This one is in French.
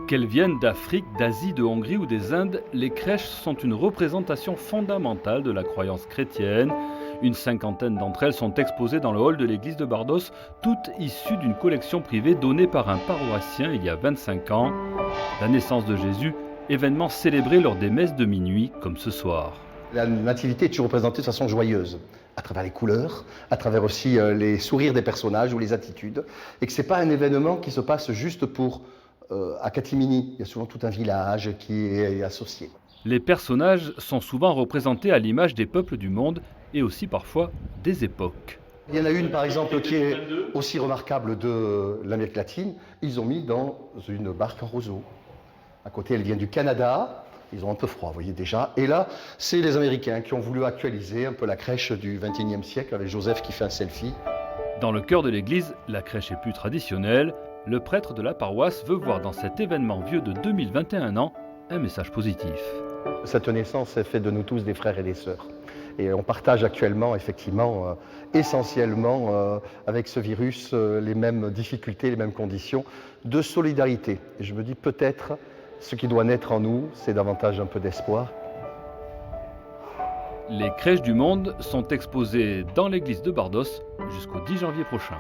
Qu'elles viennent d'Afrique, d'Asie, de Hongrie ou des Indes, les crèches sont une représentation fondamentale de la croyance chrétienne. Une cinquantaine d'entre elles sont exposées dans le hall de l'église de Bardos, toutes issues d'une collection privée donnée par un paroissien il y a 25 ans. La naissance de Jésus, événement célébré lors des messes de minuit, comme ce soir. La nativité est toujours représentée de façon joyeuse, à travers les couleurs, à travers aussi les sourires des personnages ou les attitudes, et que ce n'est pas un événement qui se passe juste à Catimini. Il y a souvent tout un village qui est associé. Les personnages sont souvent représentés à l'image des peuples du monde et aussi parfois des époques. Il y en a une par exemple qui est aussi remarquable de l'Amérique latine. Ils ont mis dans une barque en roseau. À côté, elle vient du Canada. Ils ont un peu froid, vous voyez déjà. Et là, c'est les Américains qui ont voulu actualiser un peu la crèche du XXIe siècle avec Joseph qui fait un selfie. Dans le cœur de l'église, la crèche est plus traditionnelle. Le prêtre de la paroisse veut voir dans cet événement vieux de 2021 ans un message positif. Cette naissance fait de nous tous des frères et des sœurs. Et on partage actuellement, effectivement, essentiellement, avec ce virus, les mêmes difficultés, les mêmes conditions de solidarité. Et je me dis peut-être, ce qui doit naître en nous, c'est davantage un peu d'espoir. Les crèches du monde sont exposées dans l'église de Bardos jusqu'au 10 janvier prochain.